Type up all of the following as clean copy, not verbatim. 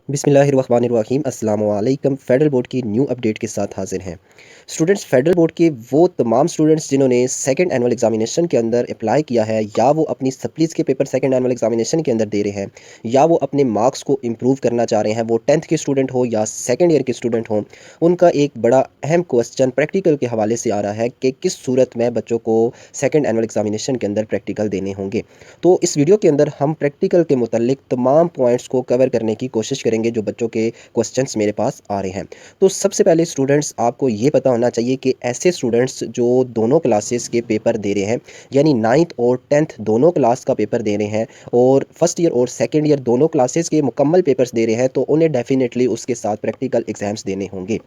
बिस्मिल्लाहिर्रहमानिर्रहीम अस्सलाम वालेकुम। फेडरल बोर्ड की न्यू अपडेट के साथ हाजिर हैं स्टूडेंट्स। फेडरल बोर्ड के वो तमाम स्टूडेंट्स जिन्होंने सेकंड एनुअल एग्जामिनेशन के अंदर अप्लाई किया है, या वो अपनी सप्लीज़ के पेपर सेकंड एनुअल एग्जामिनेशन के अंदर दे रहे हैं, या वो अपने मार्क्स को इम्प्रूव करना चाह रहे हैं, वो 10th के स्टूडेंट हो या सेकंड ईयर के स्टूडेंट हो, उनका एक बड़ा अहम क्वेश्चन प्रैक्टिकल के हवाले से आ रहा है कि किस सूरत में बच्चों को सेकंड एनुअल एग्जामिनेशन के अंदर प्रैक्टिकल देने होंगे। तो इस वीडियो के अंदर हम प्रैक्टिकल के मुतालिक तमाम पॉइंट्स को कवर करने की कोशिश करेंगे जो बच्चों के क्वेश्चंस मेरे पास आ रहे हैं। तो सबसे पहले स्टूडेंट्स, आपको ये पता होना चाहिए कि ऐसे स्टूडेंट्स जो दोनों क्लासेस के पेपर दे रहे हैं, यानी 9th और 10th दोनों क्लास का पेपर दे रहे हैं, और फर्स्ट ईयर और सेकेंड ईयर दोनों क्लासेस के मुकम्मल पेपर्स दे रहे हैं, तो उन्हें डेफिनेटली उसके साथ प्रैक्टिकल एग्जाम्स देने होंगे।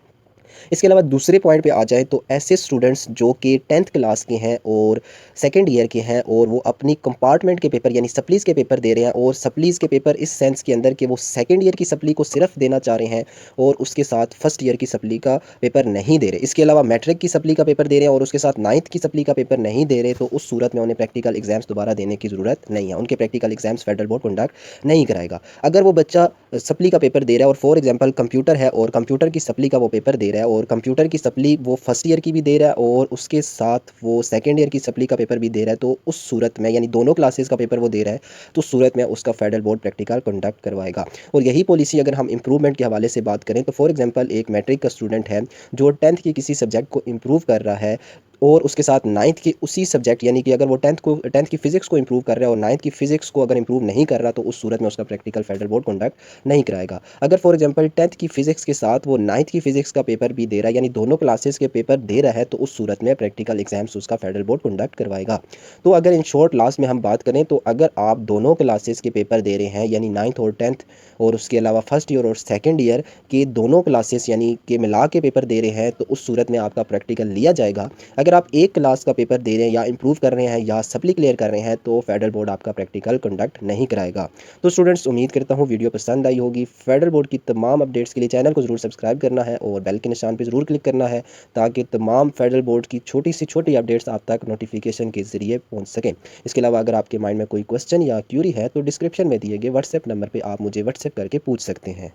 इसके अलावा दूसरे पॉइंट पे आ जाए तो ऐसे स्टूडेंट्स जो कि 10th क्लास के हैं और सेकंड ईयर के हैं, और वो अपनी कंपार्टमेंट के पेपर यानी सप्लीज़ के पेपर दे रहे हैं, और सप्लीज़ के पेपर इस सेंस के अंदर कि वो सेकंड ईयर की सप्ली को सिर्फ देना चाह रहे हैं और उसके साथ फर्स्ट ईयर की सप्ली का पेपर नहीं दे रहे। इसके अलावा मैट्रिक की सप्ली का पेपर दे रहे हैं और उसके साथ 9th की सप्ली का पेपर नहीं दे रहे, तो उस सूरत में उन्हें प्रैक्टिकल एग्जाम्स दोबारा देने की ज़रूरत नहीं है। उनके practical exams federal board conduct नहीं कराएगा। अगर वो बच्चा सप्ली का पेपर दे रहा है और फॉर एग्जांपल कंप्यूटर है और कंप्यूटर की सप्ली का वो पेपर दे रहा है, और कंप्यूटर की सप्ली वो फर्स्ट ईयर की भी दे रहा है और उसके साथ वो सेकंड ईयर की सप्ली का पेपर भी दे रहा है, तो उस सूरत में यानी दोनों क्लासेस का पेपर वो दे रहा है, तो उस सूरत में उसका फेडरल बोर्ड प्रैक्टिकल कंडक्ट करवाएगा। और यही पॉलिसी अगर हम इंप्रूवमेंट के हवाले से बात करें तो फॉर एग्जांपल एक मैट्रिक का स्टूडेंट है जो 10th के किसी सब्जेक्ट को इम्प्रूव कर रहा है, और उसके साथ 9th के उसी सब्जेक्ट यानी कि अगर वो 10th की फ़िज़िक्स को इम्प्रूव कर रहा है और 9th की फ़िज़िक्स को अगर इम्प्रूव नहीं कर रहा, तो उस सूरत में उसका प्रैक्टिकल फेडरल बोर्ड कंडक्ट नहीं कराएगा। अगर फॉर एग्जांपल 10th की फ़िज़िक्स के साथ वो 9th की फ़िज़िक्स का पेपर भी दे रहा है, यानी दोनों क्लासेस के पेपर दे रहा है, तो उस सूरत में प्रैक्टिकल एग्जाम्स उसका फेडरल बोर्ड कंडक्ट करवाएगा। तो अगर इन शॉर्ट लास्ट में हम बात करें तो अगर आप दोनों क्लासेस के पेपर दे रहे हैं, यानी 9th और 10th, और उसके अलावा फर्स्ट ईयर और सेकेंड ईयर के दोनों क्लासेस यानी कि मिला के पेपर दे रहे हैं, तो उस सूरत में आपका प्रैक्टिकल लिया जाएगा। अगर आप एक क्लास का पेपर दे रहे हैं या इंप्रूव कर रहे हैं या सप्ली क्लियर कर रहे हैं, तो फेडरल बोर्ड आपका प्रैक्टिकल कंडक्ट नहीं कराएगा। तो स्टूडेंट्स, उम्मीद करता हूँ वीडियो पसंद आई होगी। फेडरल बोर्ड की तमाम अपडेट्स के लिए चैनल को ज़रूर सब्सक्राइब करना है और बेल के निशान पर ज़रूर क्लिक करना है, ताकि तमाम फेडरल बोर्ड की छोटी से छोटी अपडेट्स आप तक नोटिफिकेशन के ज़रिए पहुँच सकें। इसके अलावा अगर आपके माइंड में कोई क्वेश्चन या क्यूरी है तो डिस्क्रिप्शन में दिए गए व्हाट्सएप नंबर पर आप मुझे व्हाट्सएप करके पूछ सकते हैं।